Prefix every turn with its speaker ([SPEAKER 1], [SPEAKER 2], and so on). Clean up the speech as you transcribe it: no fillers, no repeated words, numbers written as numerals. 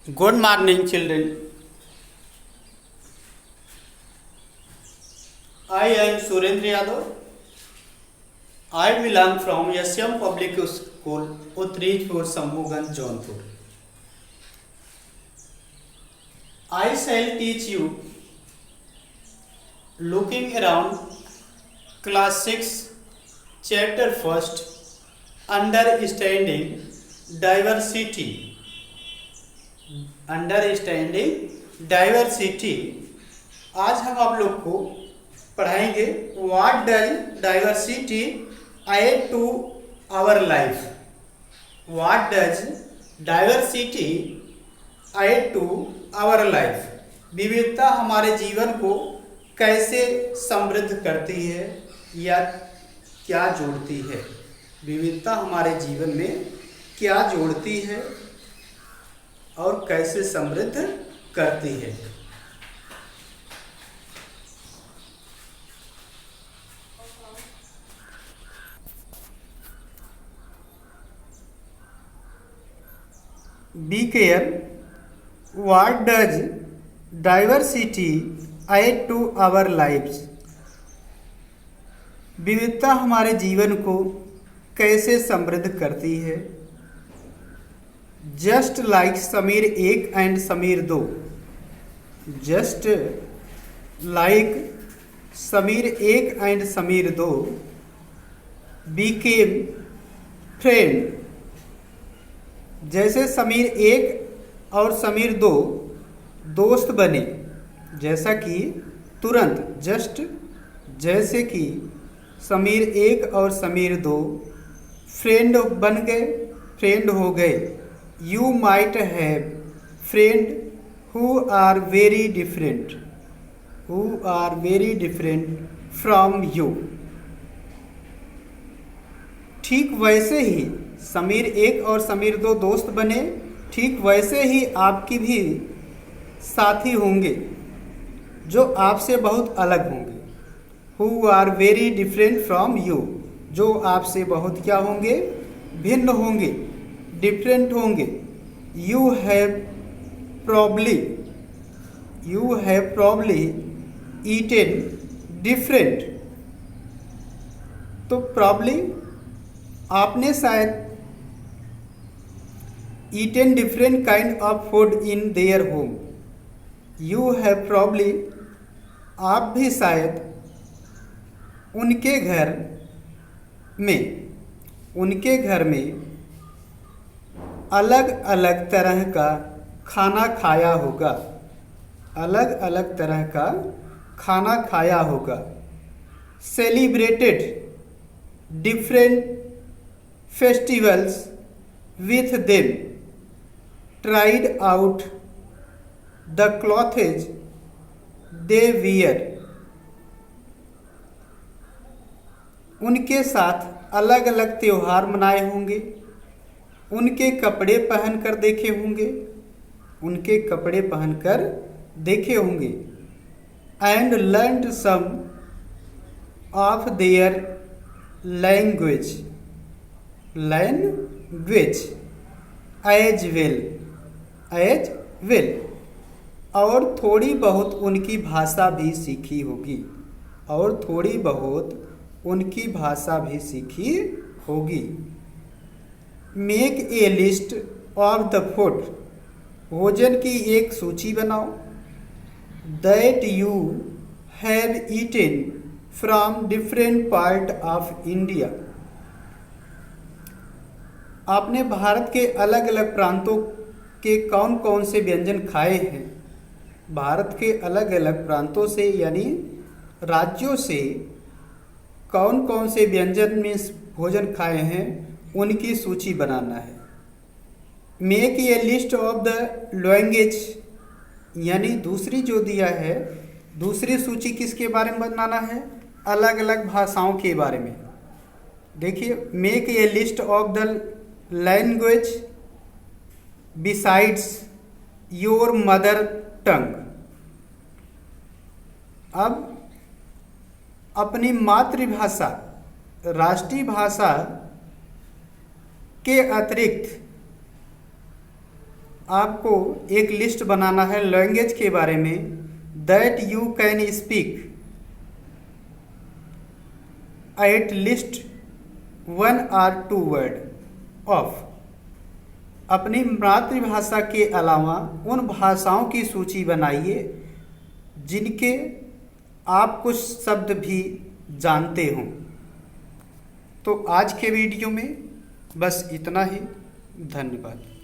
[SPEAKER 1] Good morning, children. I am Surendra Yadav. I belong from SM Public School, Utrijpur, Sambhuganj, Jaunpur. I shall teach you looking around class 6, chapter 1st, understanding diversity. Understanding diversity. आज हम आप लोग को पढ़ाएंगे what does diversity add to our life. What does diversity add to our life. विविधता हमारे जीवन को कैसे समृद्ध करती है या क्या जोड़ती है। विविधता हमारे जीवन में क्या जोड़ती है और कैसे समृद्ध करती है। Be care what does diversity add to our lives. विविधता हमारे जीवन को कैसे समृद्ध करती है। Just like Sameer 1 and Sameer 2। Just like Sameer 1 and Sameer 2 became friend. जैसे समीर 1 और समीर 2 दोस्त बने, जैसा कि तुरंत जस्ट जैसे कि समीर 1 और समीर 2 फ्रेंड बन गए, फ्रेंड हो गए। You might have friends who are very different, from you. ठीक वैसे ही समीर 1 और समीर 2 दोस्त बने, ठीक वैसे ही आपकी भी साथी होंगे जो आपसे बहुत अलग होंगे। Who are very different from you, जो आपसे बहुत क्या होंगे, भिन्न होंगे, डिफरेंट होंगे। You have probably eaten different. तो प्रॉब्ली आपने शायद eaten different kind of food in their home. You have probably आप भी शायद उनके घर में अलग अलग तरह का खाना खाया होगा, अलग अलग तरह का खाना खाया होगा। Celebrated different festivals with them, tried out the clothes they wear. उनके साथ अलग अलग त्योहार मनाए होंगे, उनके कपड़े पहनकर देखे होंगे, उनके कपड़े पहनकर देखे होंगे। And learned some of their language as well. और थोड़ी बहुत उनकी भाषा भी सीखी होगी, और थोड़ी बहुत उनकी भाषा भी सीखी होगी। Make a list of the food, भोजन की एक सूची बनाओ। That you have eaten from different part of India. आपने भारत के अलग अलग प्रांतों के कौन कौन से व्यंजन खाए हैं। भारत के अलग अलग प्रांतों से यानी राज्यों से कौन कौन से व्यंजन में भोजन खाए हैं, उनकी सूची बनाना है। Make a list of the language, यानी दूसरी जो दिया है, दूसरी सूची किसके बारे में बनाना है, अलग अलग भाषाओं के बारे में। देखिए, make a list of the language besides your mother tongue. अब अपनी मातृभाषा, राष्ट्रीय भाषा के अतिरिक्त आपको एक लिस्ट बनाना है लैंग्वेज के बारे में, that you can speak at least 1 or 2 word of. अपनी मातृभाषा के अलावा उन भाषाओं की सूची बनाइए जिनके आप कुछ शब्द भी जानते हों। तो आज के वीडियो में बस इतना ही। धन्यवाद।